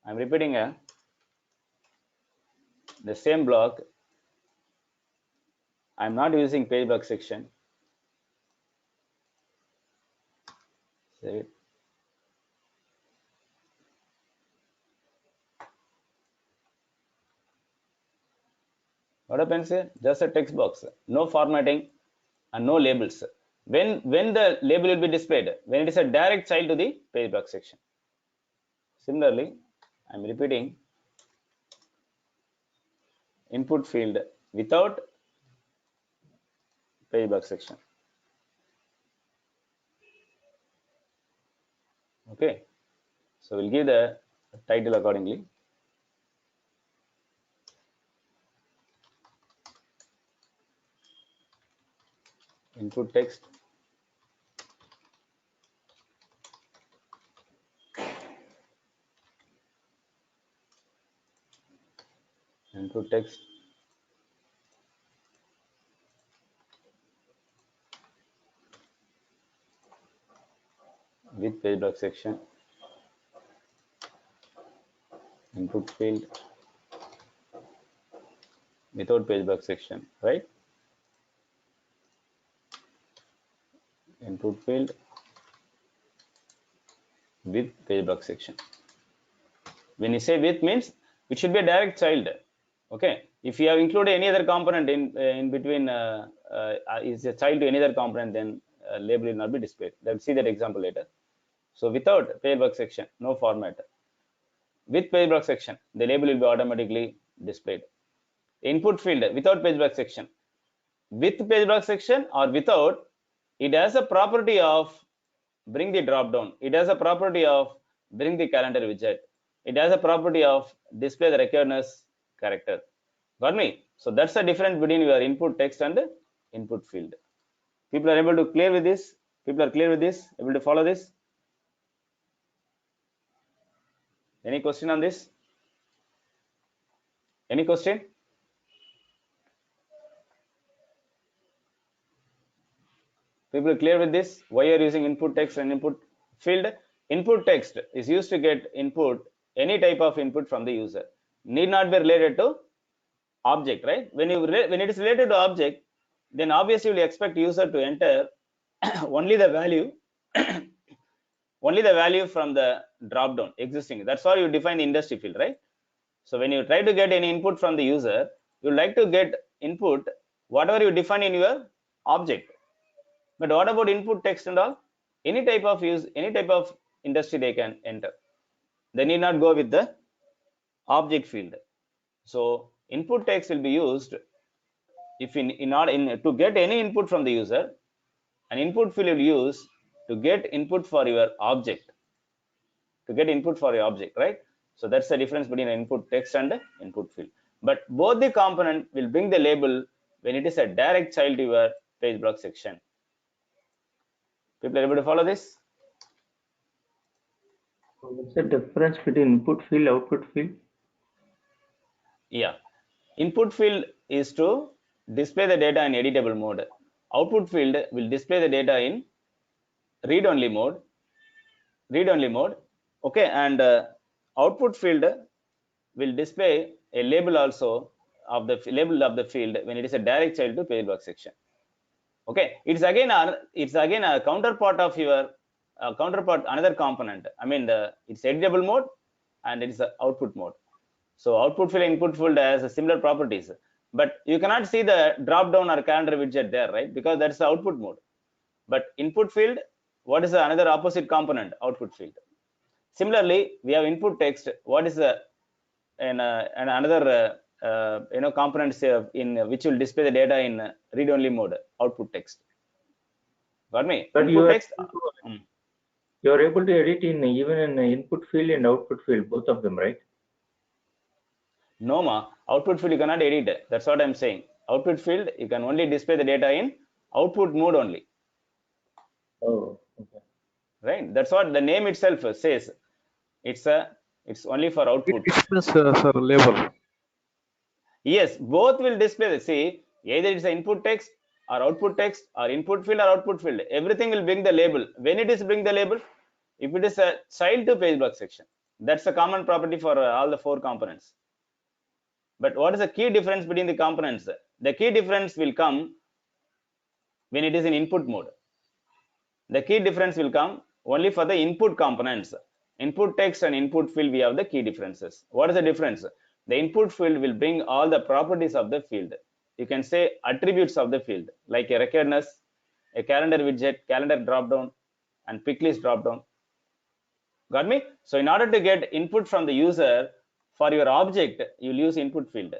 I'm repeating the same block. I'm not using page block section. Save it. What happens here? Just a text box, no formatting and no labels. When the label will be displayed? When it is a direct child to the page block section. Similarly, I'm repeating, input field without page box section. Okay, so we'll give the title accordingly. Input text, input text, with page box section, input field without page box section, right? Input field with page box section. When you say with, means it should be a direct child. Okay, if you have included any other component in between is a child to any other component, then label will not be displayed. Let's see that example later. So without page box section, no format. With page box section, the label will be automatically displayed. Input field without page box section, with page box section or without, it has a property of bring the drop down. It has a property of bring the calendar widget. It has a property of display the requiredness character. Got me? So that's the difference between your input text and input field. People are able to clear with this? People are clear with this? Able to follow this? Any question on this? Any question? People are clear with this? Why are you using input text and input field? Input text is used to get input, any type of input from the user. Need not be related to object, right? When it is related to object, then obviously you will expect user to enter only the value only the value from the drop down existing. That's why you define the industry field, right? So when you try to get any input from the user, you like to get input whatever you define in your object. But what about input text and all? Any type of industry they can enter. They need not go with the object field. So input text will be used if to get any input from the user. An input field will use to get input for your object. To get input for your object, right? So that's the difference between an input text and input field. But both the component will bring the label when it is a direct child to your page block section. People are able to follow this? What's the difference between input field, output field? Yeah, input field is to display the data in editable mode. Output field will display the data in read-only mode. Okay, and output field will display a label also of the label of the field when it is a direct child to page block section. Okay, it's again a counterpart of your another component. I mean, it's editable mode and it's a output mode. So output field, input field has a similar properties, but you cannot see the drop down or calendar widget there, right? Because that's the output mode. But input field, what is the another opposite component? Output field. Similarly, we have input text. What is the and another components in which will display the data in read-only mode? Output text. Got me? But Input text. You are able to edit in even in input field and output field, both of them, right? No, ma. Output field you cannot edit. That's what I'm saying. Output field you can only display the data in output mode only. Oh, okay. Right. That's what the name itself says. It's only for output. It means sir, label. Yes, both will display. See, either it's an input text or output text or input field or output field. Everything will bring the label. When it is bring the label, if it is a child to page block section, that's a common property for all the four components. But what is the key difference between the components? The key difference will come when it is in input mode. The key difference will come only for the input components. Input text and input field, we have the key differences. What is the difference? The input field will bring all the properties of the field. You can say attributes of the field, like a requiredness, a calendar widget, calendar dropdown, and pick list dropdown. Got me? So in order to get input from the user for your object, you'll use input field.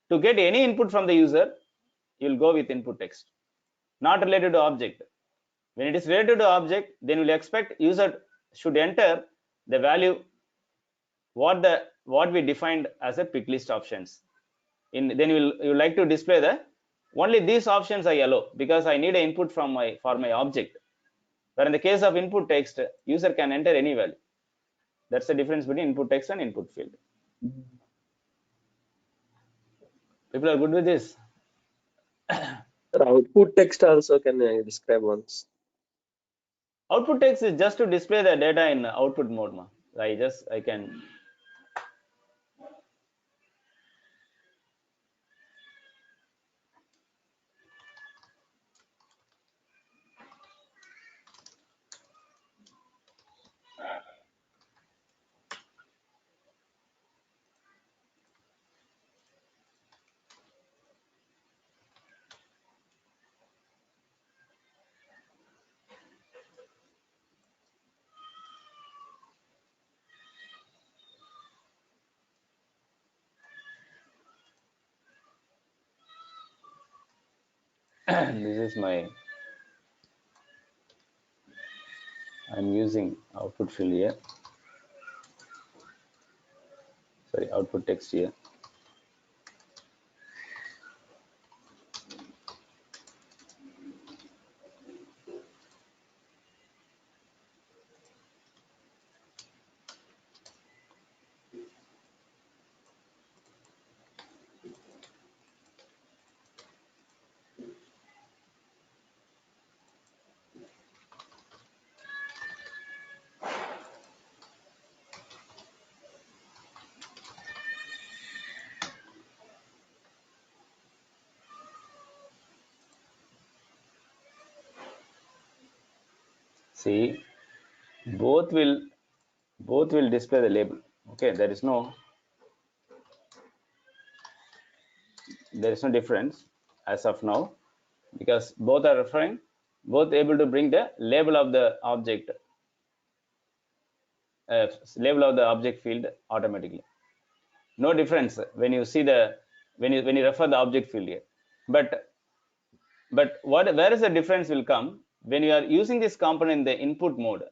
To get any input from the user, you'll go with input text, not related to object. When it is related to object, then we'll expect user should enter the value what we defined as a pick list options. Then you like to display the only these options I allow because I need an input for my object. But in the case of input text, user can enter any value. That's the difference between input text and input field. People are good with this. Output text also can I describe once? Output text is just to display the data in output mode. I can. This is my. I'm using output field here. Sorry, output text here. See, both will display the label. Okay, there is no difference as of now because both are referring, both able to bring the label of the object field automatically. No difference when you see the when you refer the object field here. But where is the difference will come when you are using this component in the input mode.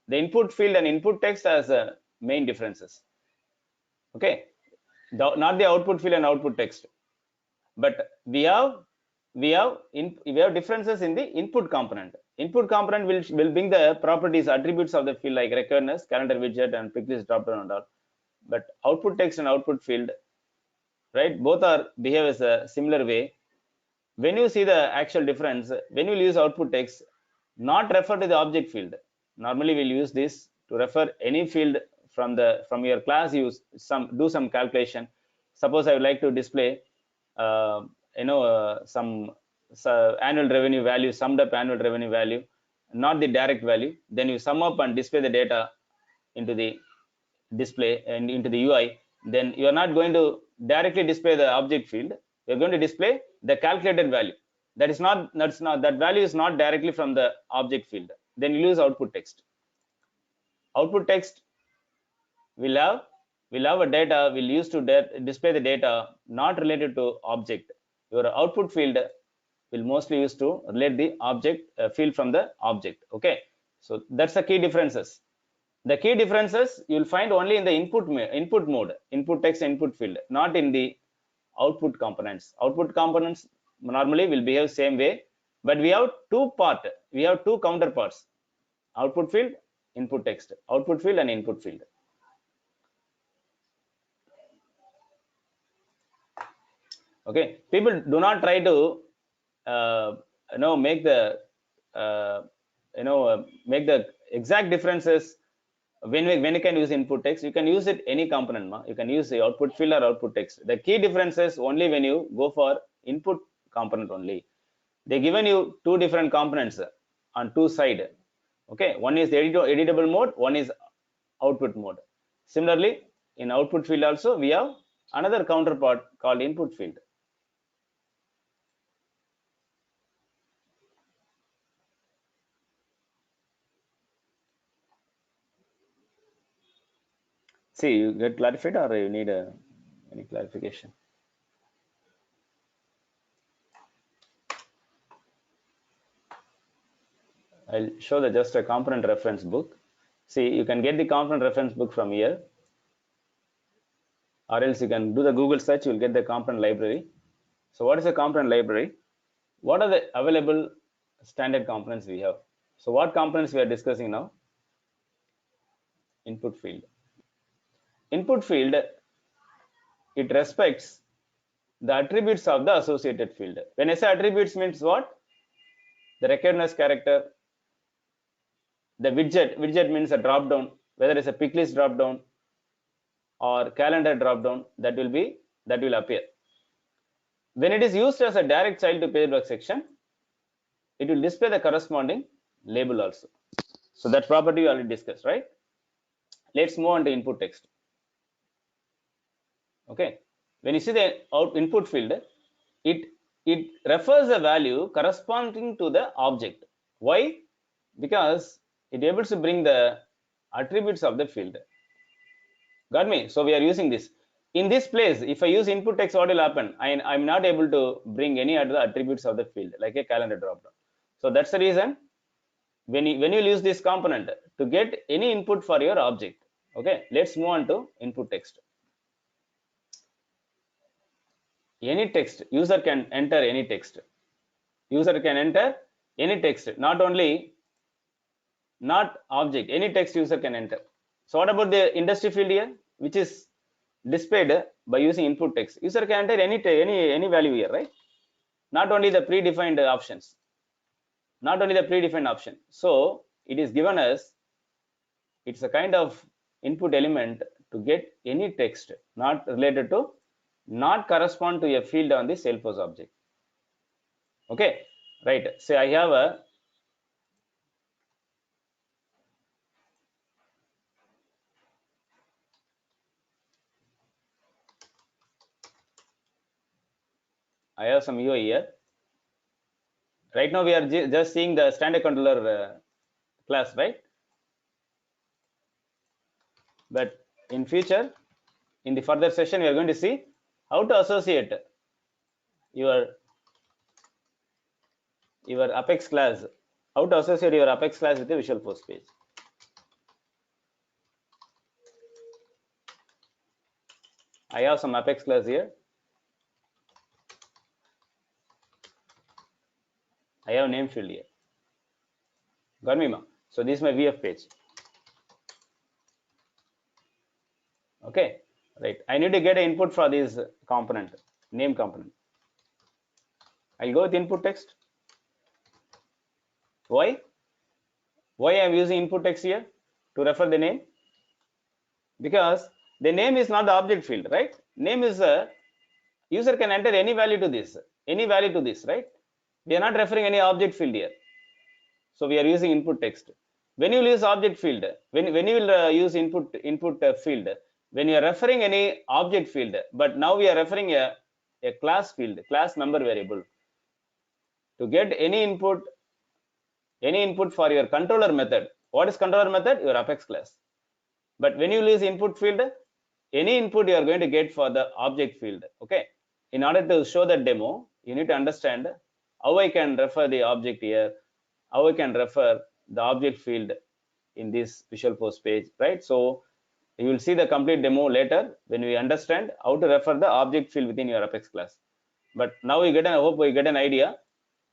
The input field and input text as main differences. Okay, not the output field and output text, but we have differences in the input component. Input component will bring the properties, attributes of the field like recurrence, calendar widget, and pick list dropdown and all. But output text and output field, right? Both are behave as a similar way. When you see the actual difference, when you use output text, not refer to the object field. Normally, we'll use this to refer any field from your class. Do some calculation. Suppose I would like to display, some annual revenue value, summed up annual revenue value, not the direct value. Then you sum up and display the data into the display and into the UI. Then you are not going to directly display the object field. You're going to display the calculated value. That value is not directly from the object field. Then you use output text. Output text will have a data will use to display the data not related to object. Your output field will mostly use to relate the object field from the object. Okay, so that's the key differences. The key differences you'll find only in the input mode, input text, input field, not in the output components. Output components normally will behave same way, but we have two counterparts: output field, input text, output field, and input field. Okay, people do not try to make the make the exact differences. When you can use input text, you can use it any component. You can use the output field or output text. The key difference is only when you go for input component only. They given you two different components on two side. Okay, one is the editable mode, one is output mode. Similarly, in output field also we have another counterpart called input field. See, you get clarified or you need any clarification? I'll show just a component reference book. See, you can get the component reference book from here, or else you can do the Google search, you'll get the component library. So what is a component library? What are the available standard components we have? So what components we are discussing now? Input field. Input field, it respects the attributes of the associated field. When I say attributes means what? The recognize character, the widget means a drop down, whether it's a pick list drop down or calendar drop down, that will appear. When it is used as a direct child to page section, it will display the corresponding label also. So that property we already discussed, right? Let's move on to input text. Okay, when you see the input field, it refers the value corresponding to the object. Why? Because it able to bring the attributes of the field. Got me? So we are using this. In this place, if I use input text, what will happen? I'm not able to bring any other attributes of the field, like a calendar dropdown. So that's the reason when you use this component to get any input for your object. Okay, let's move on to input text. Any text, user can enter any text. User can enter any text, not object, any text user can enter. So what about the industry field here, which is displayed by using input text? User can enter any value here, right? Not only the predefined options, so it is given as it's a kind of input element to get any text not related to, not correspond to a field on the Salesforce object. Okay, right? So I have some UI here. Right now we are just seeing the standard controller class, right? But in future, in the further session, we are going to see how to associate your Apex class, how to associate your Apex class with the Visualforce page. I have some Apex class here. I have name field here. Got me, ma? So this is my VF page. Okay, right. I need to get an input for this component, name component. I'll go with input text. Why? Why I am using input text here to refer the name? Because the name is not the object field, right? Name is a user can enter any value to this, right? We are not referring any object field here. So we are using input text. When you use object field, when you will use input field, when you are referring any object field, but now we are referring a class field, class member variable. To get any input for your controller method. What is controller method? Your Apex class. But when you use input field, any input you are going to get for the object field. Okay. In order to show that demo, you need to understand how I can refer the object here, how I can refer the object field in this Visualforce page, right? So you will see the complete demo later when we understand how to refer the object field within your Apex class. But now I hope we get an idea,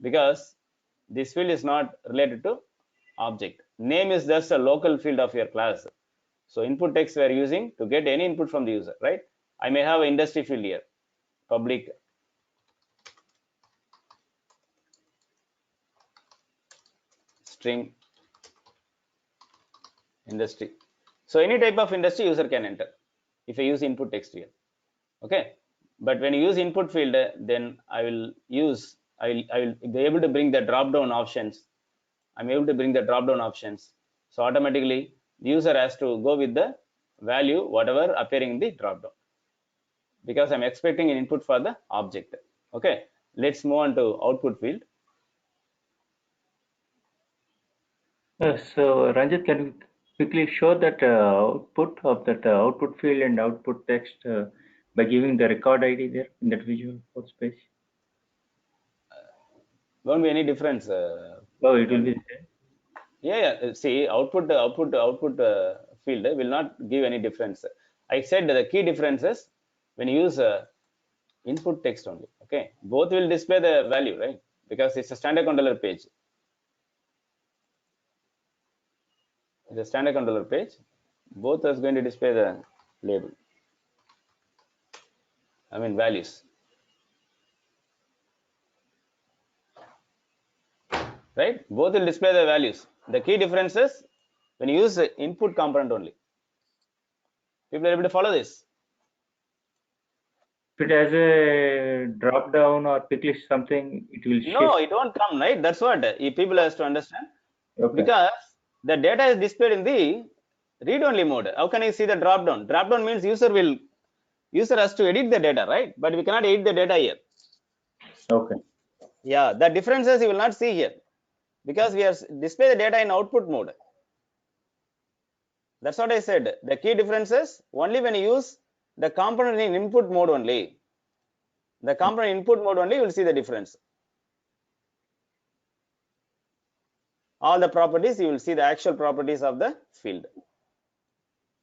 because this field is not related to object. Name is just a local field of your class. So input text we are using to get any input from the user, right? I may have an industry field here, public string industry. So any type of industry user can enter if I use input text here. Okay, but when you use input field, then I will be able to bring the drop down options. I'm able to bring the drop down options. So automatically the user has to go with the value whatever appearing in the drop down, because I'm expecting an input for the object. Okay, let's move on to output field. So Ranjit, can you quickly show that output of that output field and output text by giving the record ID there in that Visualforce page? Won't be any difference. Oh, it will be the same. Yeah. See, output field will not give any difference. I said the key difference is when you use input text only. Okay, both will display the value, right? Because it's a standard controller page. The standard controller page, both is going to display the label. I mean values, right? Both will display the values. The key difference is when you use the input component only. People are able to follow this. If it has a drop down or pick list something, it will No, shift. it won't come, right? That's what people has to understand. Okay. Because the data is displayed in the read-only mode. How can I see the drop down? Drop down means user has to edit the data, right? But we cannot edit the data here. Okay. Yeah, the differences you will not see here because we are display the data in output mode. That's what I said. The key difference is only when you use the component in input mode only. The component input mode only you will see the difference. All the properties you will see the actual properties of the field.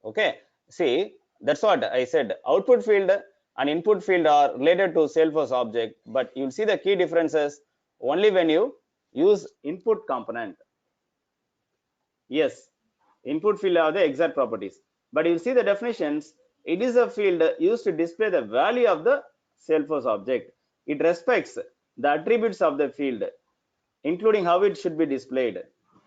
Okay, see, that's what I said. Output field and input field are related to Salesforce object, but you'll see the key differences only when you use input component. Yes, input field are the exact properties, but you'll see the definitions. It is a field used to display the value of the Salesforce object. It respects the attributes of the field, including how it should be displayed,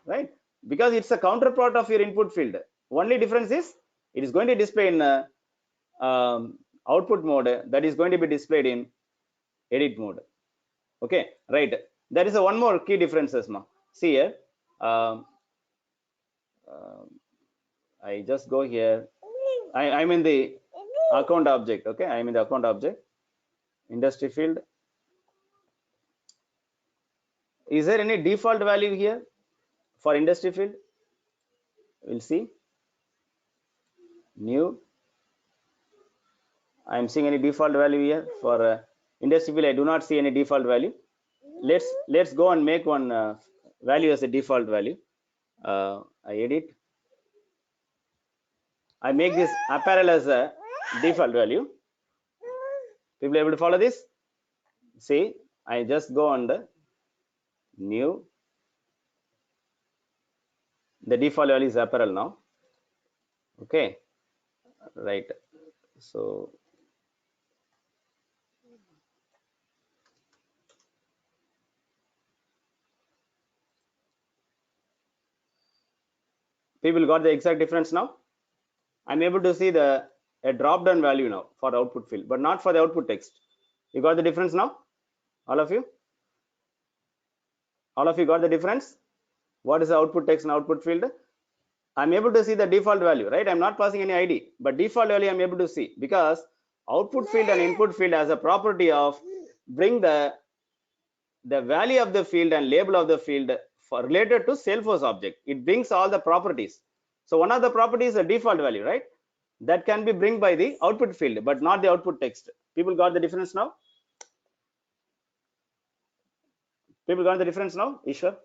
right? Because it's a counterpart of your input field. Only difference is it is going to display in output mode, that is going to be displayed in edit mode. Okay, right. There is a one more key differences now. See here. I just go here. I'm in the account object. Okay, I'm in the account object. Industry field. Is there any default value here for industry field? We'll see. New. I'm seeing any default value here for industry field. I do not see any default value. Let's go and make one value as a default value. I edit. I make this apparel as a default value. People able to follow this? See, I just go on the new. The default value is apparel now. Okay, right. So people got the exact difference now. I'm able to see a drop down value now for the output field, but not for the output text. You got the difference now? All of you? All of you got the difference? What is the output text and output field? I'm able to see the default value, right? I'm not passing any ID, but default value I'm able to see because output field and input field has a property of bring the value of the field and label of the field for related to Salesforce object. It brings all the properties. So one of the properties is a default value, right? That can be bring by the output field, but not the output text. People got the difference now? People got the difference now? Ishwar?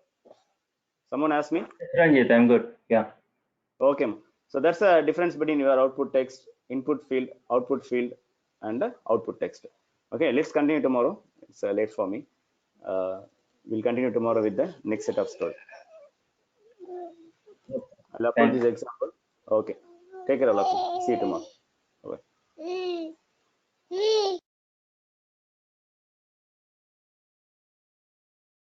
Someone asked me? Ranjit, I'm good. Yeah. Okay. So that's the difference between your output text, input field, and output text. Okay, let's continue tomorrow. It's late for me. We'll continue tomorrow with the next set of story. I'll upload Thanks. this example. Okay. Take care, all of you. See you tomorrow.